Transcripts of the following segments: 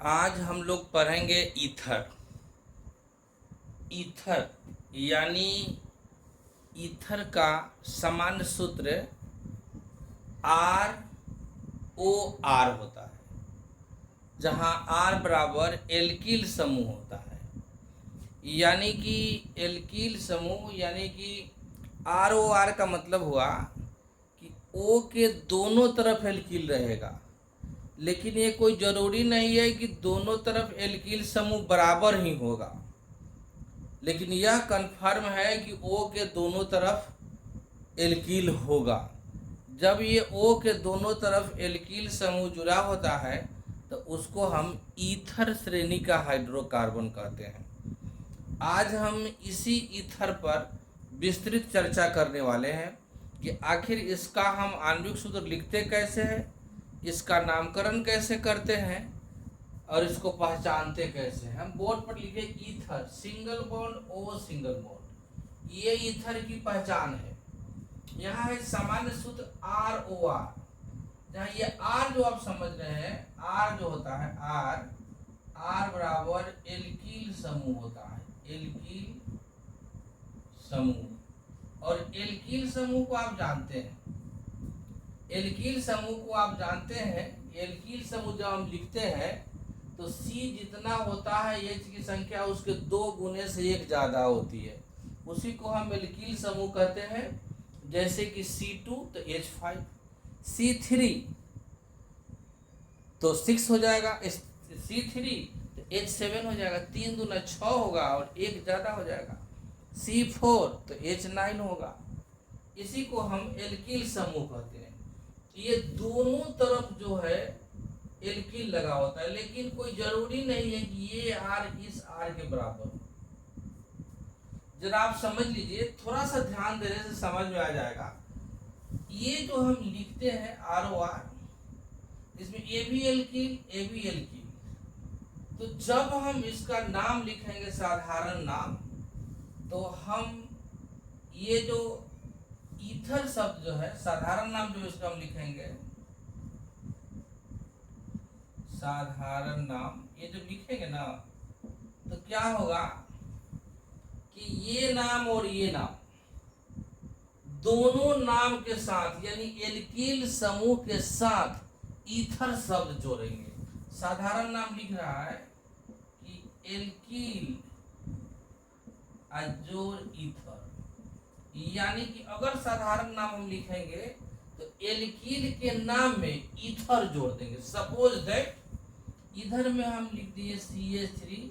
आज हम लोग पढ़ेंगे ईथर। ईथर यानी ईथर का सामान्य सूत्र ROR होता है, जहाँ R बराबर एल्किल समूह होता है। यानी कि एल्किल समूह यानी कि ROR का मतलब हुआ कि O के दोनों तरफ एल्किल रहेगा, लेकिन ये कोई ज़रूरी नहीं है कि दोनों तरफ एल्किल समूह बराबर ही होगा, लेकिन यह कन्फर्म है कि O के दोनों तरफ एल्किल होगा। जब ये O के दोनों तरफ एल्किल समूह जुड़ा होता है तो उसको हम ईथर श्रेणी का हाइड्रोकार्बन कहते हैं। आज हम इसी ईथर पर विस्तृत चर्चा करने वाले हैं कि आखिर इसका हम आणविक सूत्र लिखते कैसे हैं, इसका नामकरण कैसे करते हैं और इसको पहचानते कैसे हैं। हम बोर्ड पर लिखे ether, single bond O single bond, ये ईथर की पहचान है। यहाँ है सामान्य सूत्र ROR, जहाँ ये R जो आप समझ रहे हैं, R जो होता है R बराबर एल्किल समूह होता है, एल्किल समूह। और एल्किल समूह को आप जानते हैं, एल्किल समूह को आप जानते हैं। एल्किल समूह जब हम लिखते हैं तो C जितना होता है H की संख्या उसके 2 गुने से 1 ज़्यादा होती है, उसी को हम एल्किल समूह कहते हैं। जैसे कि C2 तो H5, C3 तो 6 हो जाएगा, C3 तो H7 हो जाएगा, 3 दूना 6 होगा और 1 ज़्यादा हो जाएगा, C4 तो H9 होगा। इसी को हम एल्किल समूह कहते हैं। ये दोनों तरफ जो है एल्किल लगा होता है, लेकिन कोई जरूरी नहीं है कि ये R इस R के बराबर हो। जरा आप समझ लीजिए, थोड़ा सा ध्यान देने से समझ में आ जाएगा। ये जो हम लिखते हैं ROR, इसमें A भी एल्किल A भी एल्किल, तो जब हम इसका नाम लिखेंगे साधारण नाम, तो हम ये जो ईथर शब्द जो है साधारण नाम जो इसका हम लिखेंगे साधारण नाम, ये जो लिखेंगे ना तो क्या होगा कि ये नाम और ये नाम दोनों नाम के साथ यानी एल्किल समूह के साथ ईथर शब्द जोड़ेंगे। साधारण नाम लिख रहा है कि एल्किल अजोर ईथर, यानी कि अगर साधारण नाम हम लिखेंगे तो एल्किल के नाम में ईथर जोड़ देंगे। सपोज दैट इधर में हम लिख दिए CH3,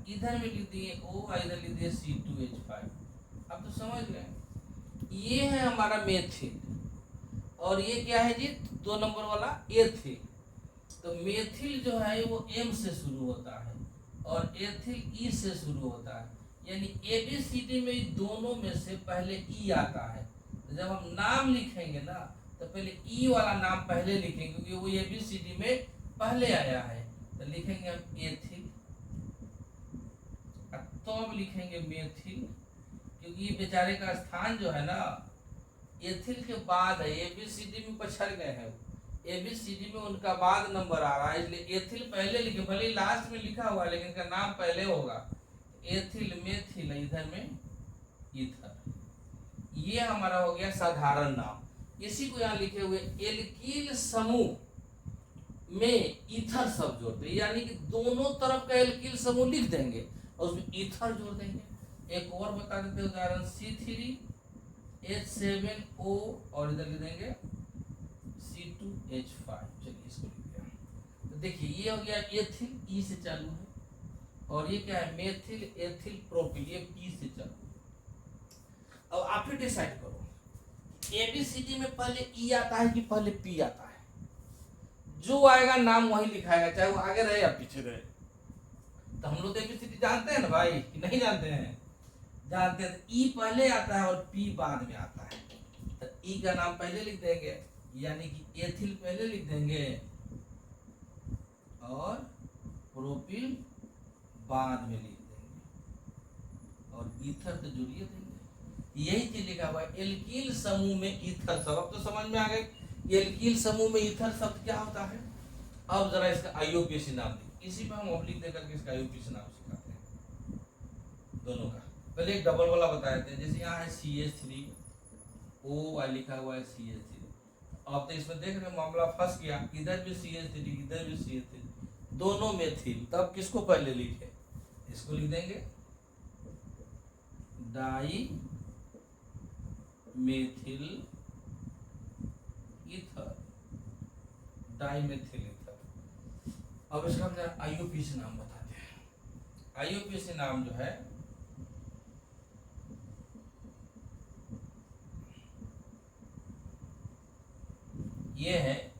इधर में लिख दिए O, इधर लिख दिए C2H5। अब तो समझ गए, ये है हमारा मेथिल और ये क्या है जी, 2 नंबर वाला एथिल। तो मेथिल जो है वो M से शुरू होता है और एथिल E से शुरू होता है, यानी ABCD में दोनों में से पहले E आता है। तो जब हम नाम लिखेंगे ना तो पहले E वाला नाम पहले लिखेंगे, क्योंकि वो ABCD में पहले आया है। तो लिखेंगे हम एथिल, तो अब लिखेंगे मेथिल, क्योंकि ये बेचारे का स्थान जो है ना एथिल के बाद है। ABCD में पछड़ गए हैं, ABCD में उनका बाद नंबर आ रहा है, इसलिए एथिल पहले लिखे, भले लास्ट में लिखा हुआ है लेकिन इनका नाम पहले होगा। एथिल मेथिल, इधर में ईथर, ये हमारा हो गया साधारण नाम। इसी को यहाँ लिखे हुए एल्किल समूह में ईथर शब्द जोड़ते हैं, यानी कि दोनों तरफ का एल्किल समूह लिख देंगे और उसमें ईथर जोड़ देंगे। एक और बता देते हैं उदाहरण, C3H7O और इधर लिख देंगे C2H5। चलिए इसको लिख दिया। तो देखिए ये हो गया एथिल, E से चालू है, और ये क्या है मेथिल एथिल प्रोपिल, ये P से चालू है। अब आप ही डिसाइड करो ABCD में पहले E आता है कि पहले P आता है। जो आएगा नाम वही लिखाएगा, चाहे वो आगे रहे या पीछे रहे। तो हम लोग ABCD जानते हैं ना भाई, कि नहीं जानते हैं? जानते हैं। E पहले आता है और P बाद में आता है। तो E का नाम पहले लिख देंगे, यानी कि एथिल पहले लिख देंगे और प्रोपिल बाद में लिख देंगे, और ईथर तो जुड़िए देंगे। यही चीज लिखा हुआ है एल्किल समूह में ईथर शब्द। अब तो समझ में आ गए एल्किल समूह में ईथर शब्द क्या होता है। अब जरा इसका IUPAC नाम इसी पे हम ऑब्लिक देकर के इसका आईयूपीएसी नाम सिखाते हैं दोनों का। पहले एक डबल वाला बता देते हैं, जैसे यहाँ है CH3O लिखा हुआ है CH3। अब तो इसमें देख रहे हैं मामला फंस गया, इधर भी CH3 इधर भी CH3, दोनों मेथिल। तब किसको पहले लिखे, इसको लिख देंगे dimethyl ether, dimethyl ether. अब इसका हम आईयूपीएसी नाम बताते हैं। आईयूपीएसी नाम जो है ये है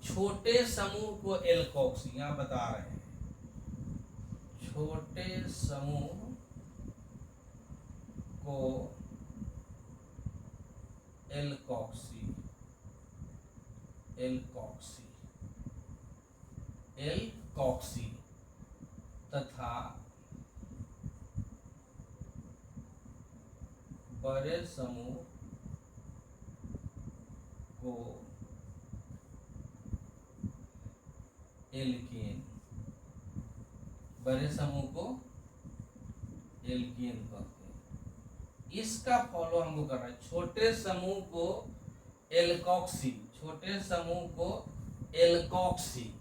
छोटे समूह को एल्कोक्सी, यहां बता रहे हैं छोटे समूह को एल्कोक्सी, एल्कोक्सी, एल्कोक्सी तथा बड़े समूह को एल्केन, बड़े समूह को एल्केन कहते हैं। इसका फॉलो हमको करना है, छोटे समूह को एल्कोक्सी, छोटे समूह को एल्कोक्सी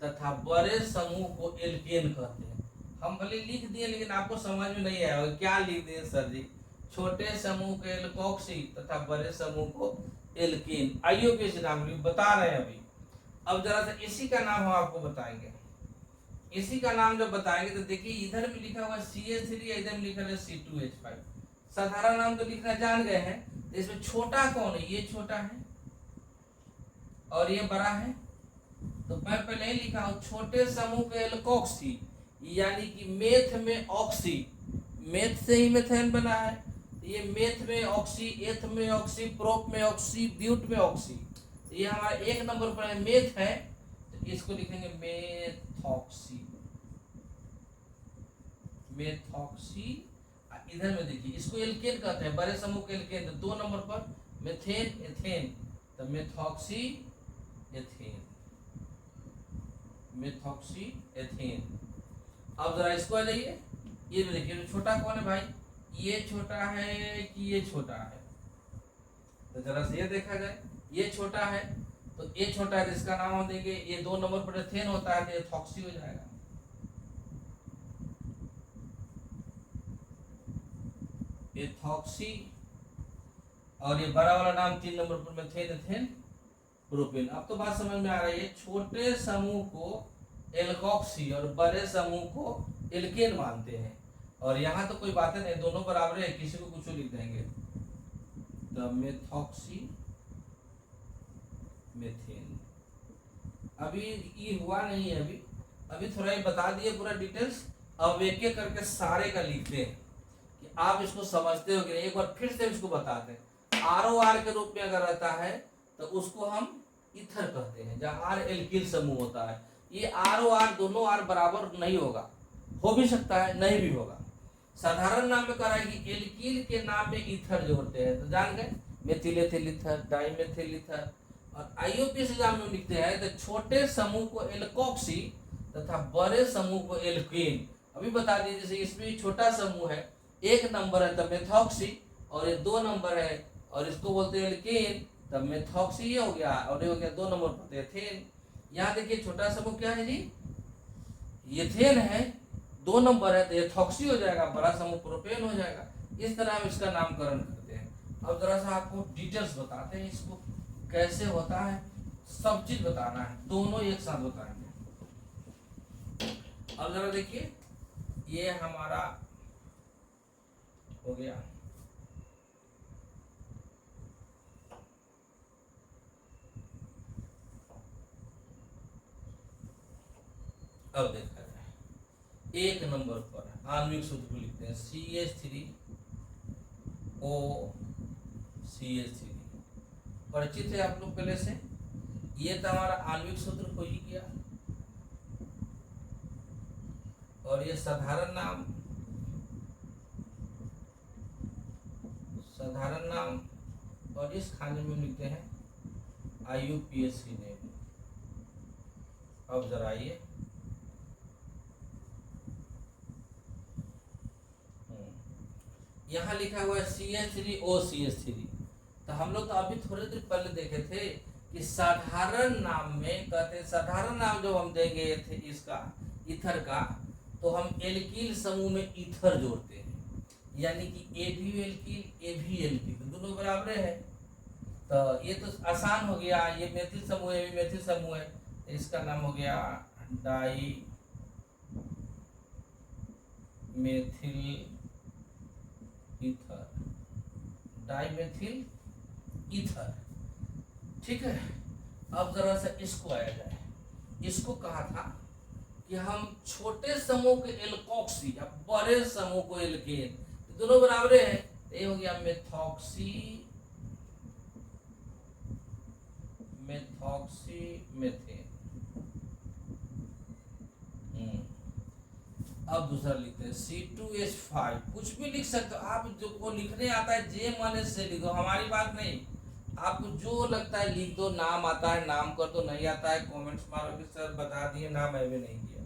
तथा बड़े समूह को एल्केन कहते हैं। हम भले लिख दिए लेकिन आपको समझ में नहीं आया क्या लिख दिए सर जी, छोटे समूह को एल्कोक्सी तथा बड़े समूह को एल्केन। आईयूपीएसी नाम बता रहे हैं अभी। अब जरा सा इसी का नाम हम आपको बताएंगे। इसी का नाम जब बताएंगे तो देखिए इधर भी लिखा हुआ है CH3, इधर भी लिखा है C2H5। साधारण नाम तो लिखना जान गए हैं, तो इसमें छोटा कौन है, ये छोटा है और ये बड़ा है। तो मैं पहले ही लिखा हूं छोटे समूह के एल्कोक्सी, यानी कि मेथ में ऑक्सी, मेथ से ही मेथेन बना है, ये मेथ में ऑक्सी, एथ में ऑक्सी, प्रोप में ऑक्सी, ब्यूट में ऑक्सी। ये हमारा एक नंबर पर है मेथ है, तो इसको लिखेंगे मेथॉक्सी, मेथॉक्सी। इधर में देखिए इसको एल्केन कहते हैं, बड़े समूह के एल्केन। तो 2 नंबर पर मेथेन एथेन, तो मेथॉक्सी एथेन, मेथॉक्सी एथेन। अब जरा इसको आ जाइए, ये देखिए छोटा कौन है भाई, ये छोटा है कि ये छोटा है, तो जरा से ये देखा जाए, ये छोटा है तो ये छोटा है, तो इसका नाम हम देंगे, ये 2 नंबर पर एथेन होता है तो एथॉक्सी हो जाएगा। एथॉक्सी। और ये बड़ा वाला नाम 3 नंबर पर मेथेन एथेन प्रोपेन। अब तो बात समझ में आ रही है, छोटे समूह को एल्कोक्सी और बड़े समूह को एल्केन मानते हैं। और यहाँ तो कोई बात नहीं, दोनों बराबर है, किसी को कुछ लिख देंगे। तो मेथॉक्सी मेथेन। अभी ये हुआ नहीं है, अभी थोड़ा ये बता दिए पूरा डिटेल्स। अब एक एक करके सारे का लिखते हैं कि आप इसको समझते हो कि नहीं। एक बार फिर से इसको बताते हैं। ROR के रूप में अगर रहता है तो उसको हम ईथर कहते हैं, जहाँ आर एल्किल समूह होता है। ये ROR दोनों आर बराबर नहीं होगा, हो भी सकता है नहीं भी होगा। साधारण नाम में कह रहा है कि एल्किल के नाम में ईथर जोड़ते हैं, तो जान गए methyl ethyl ether, dimethyl ether. और आईयूपीएसी नाम में लिखते हैं तो छोटे समूह को एल्कोक्सी तथा बड़े समूह को एल्केन। अभी बता दिए, जैसे इसमें छोटा समूह है, 1 नंबर है तब मेथॉक्सी, और ये 2 नंबर है और इसको बोलते हैं एल्केन, तब मेथॉक्सी ये हो गया, और ये हो गया 2 नंबर पर एथेन। यहाँ देखिए छोटा समूह क्या है जी, एथेन है, 2 नंबर है तो एथॉक्सी हो जाएगा, बड़ा समूह प्रोपेन हो जाएगा। इस तरह हम इसका नामकरण करते हैं। अब जरा सा आपको डिटेल्स बताते हैं, इसको कैसे होता है, सब चीज बताना है, दोनों एक साथ बताएंगे। अब जरा देखिए, ये हमारा हो गया। अब देखा जाए, 1 नंबर पर आणविक सूत्र को लिखते हैं CH3O परिचित है आप लोग पहले से। ये तो हमारा आणविक सूत्र हो ही गया। और ये साधारण नाम और इस खाने में लिखते हैं आईयूपीएसी नेम। अब जरा ये यहाँ लिखा हुआ है CH3OCH3। तो हम लोग तो अभी थोड़े देर पहले देखे थे कि साधारण नाम में कहते हैं, साधारण नाम जब हम देंगे इसका ईथर का, तो हम एल्कील समूह में ईथर जोड़ते हैं, यानी कि ए भी एल्कील ए भी एल्कील, तो दोनों बराबर है। तो ये तो आसान हो गया, ये मेथिल समूह है, ये मेथिल समूह है, तो इसका नाम हो गया dimethyl ether, dimethyl ether. ठीक है, अब जरा सा इसको आया जाए। इसको कहा था कि हम छोटे समूह के एल्कोक्सी या बड़े समूह को एल्केन, तो दोनों बराबर है, ये हो गया मेथॉक्सी मेथेन। अब दूसरा लिखते हैं C2H5, कुछ भी लिख सकते हो आप, जो को लिखने आता है जे मन से लिखो, हमारी बात नहीं, आपको जो लगता है लिख दो, नाम आता है नाम कर दो, नहीं आता है कमेंट्स मारो कि सर बता दिए नाम है भी नहीं किया।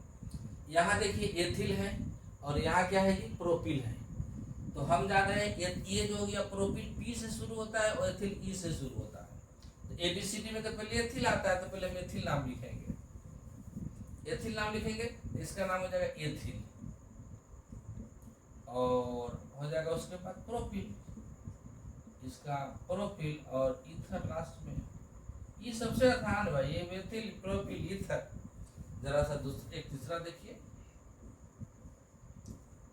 यहाँ देखिए एथिल है और यहाँ क्या है, ये प्रोपिल है। तो हम जा रहे हैं, ये जो हो गया प्रोपिल P से शुरू होता है और एथिल E से शुरू होता है। तो ABCD में तो पहले एथिल आता है, तो पहले मेथिल नाम लिखेंगे, एथिल नाम लिखेंगे, इसका नाम हो जाएगा एथिल, और हो जाएगा उसके बाद प्रोपिल, इसका प्रोपिल, और ईथर लास्ट में। ये सबसे आसान भाई, ये मेथिल प्रोपिल ईथर। जरा सा एक तीसरा देखिए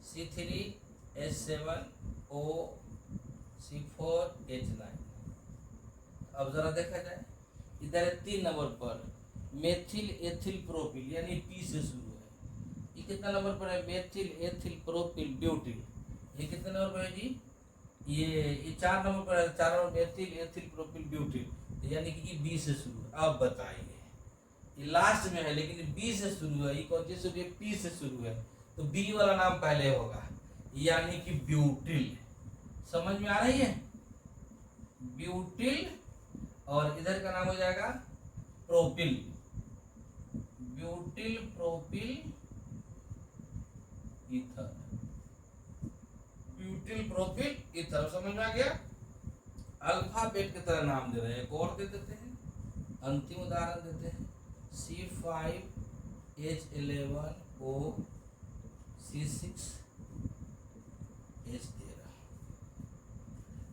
C3H7O C4H9। अब जरा देखा जाए, इधर 3 नंबर पर मेथिल एथिल प्रोपिल यानी P से शुरू है, ये कितना नंबर पर है, मेथिल एथिल प्रोपिल ब्यूटिल, ये कितने नंबर पर है जी, ये 4 नंबर पर है, 4 number methyl ethyl propyl butyl, यानी कि ये B से शुरू है। अब बताइए, ये लास्ट में है लेकिन B से शुरू है, ये कौन सी शुरू है, P से शुरू है, तो B वाला नाम पहले होगा, यानी कि ब्यूटिल। समझ में आ रही है, ब्यूटिल, और इधर का नाम हो जाएगा propyl, butyl propyl ether, butyl propyl ether. समझ में आ गया, अल्फाबेट की तरह नाम दे रहे हैं। एक और दे देते हैं, अंतिम उदाहरण देते हैं C5H11O C6H13।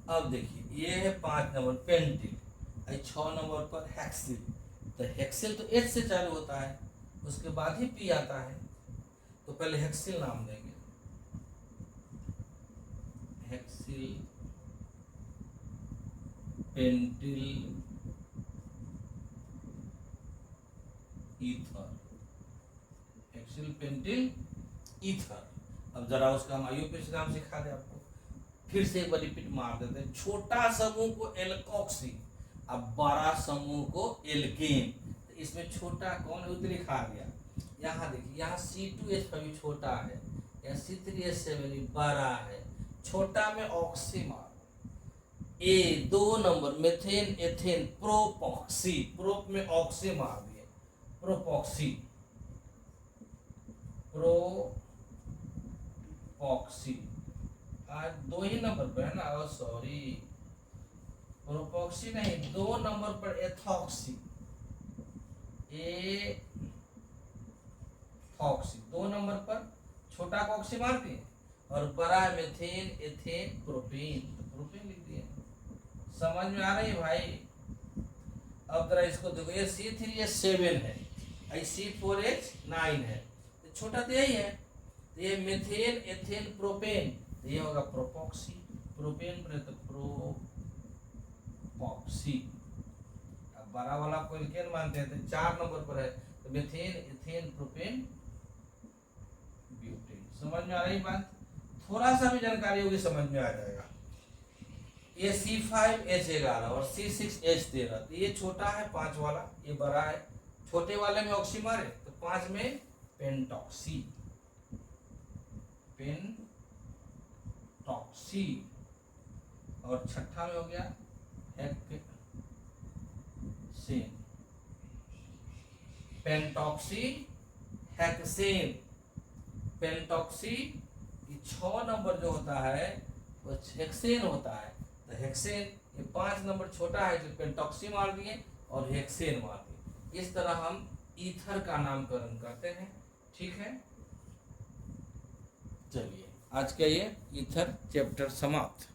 अब देखिए, ये है 5 नंबर पेंटिल, 6 नंबर पर हेक्सिल। तो हेक्सिल तो H से चालू होता है, उसके बाद ही P आता है, तो पहले हेक्सिल नाम देंगे, hexyl pentyl ether, hexyl pentyl ether. अब जरा उसका हम IUPAC नाम सिखा दे आपको, फिर से एक बार रिपीट मार देते हैं। छोटा समूह को एल्कोक्सी, अब बड़ा समूह को एल्केन। तो इसमें छोटा कौन है, उतनी खा गया। यहाँ देखिए, यहाँ C2H5 छोटा है, यहाँ C3H7 बड़ा है, छोटा में ऑक्सी मारो, ए 2 नंबर मेथेन एथेन प्रोपॉक्सी, प्रोप में ऑक्सी मार दिए, प्रोपॉक्सी प्रोपॉक्सी। आज 2 ही नंबर पर है ना, सॉरी, प्रोपॉक्सी नहीं, 2 नंबर पर एथॉक्सी, एथॉक्सी 2 नंबर पर छोटा को ऑक्सी मार दिए, और बड़ा मेथेन एथेन प्रोपेन, प्रोपेन लिख दिए। समझ में आ रही है भाई। अब जरा इसको देखो, ये C3H7 है, C4H9 है, तो छोटा तो यही है, तो ये मेथेन एथेन प्रोपेन, तो ये होगा प्रोपॉक्सी, प्रोपेन पर तो प्रोपॉक्सी। अब बड़ा वाला को एल्केन मानते हैं, तो 4 नंबर पर है, तो मेथेन एथेन प्रोपेन ब्यूटेन। समझ में आ रही बात, थोड़ा सा भी जानकारी होगी समझ में आ जाएगा। ये C5H11 और C6H13, तो ये छोटा है 5 वाला, ये बड़ा है, छोटे वाले में ऑक्सी मारे तो 5 में पेंटॉक्सी, पेंटॉक्सी, और छठा में हो गया हेक्सेन, पेंटॉक्सी हेक्सेन, पेंटॉक्सी। 6 नंबर जो होता है वो हेक्सेन होता है। तो हेक्सेन, ये 5 नंबर छोटा है जो पेंटॉक्सी मार दिए और हेक्सेन मार दिए। इस तरह हम ईथर का नामकरण करते हैं। ठीक है, चलिए आज का ये ईथर चैप्टर समाप्त।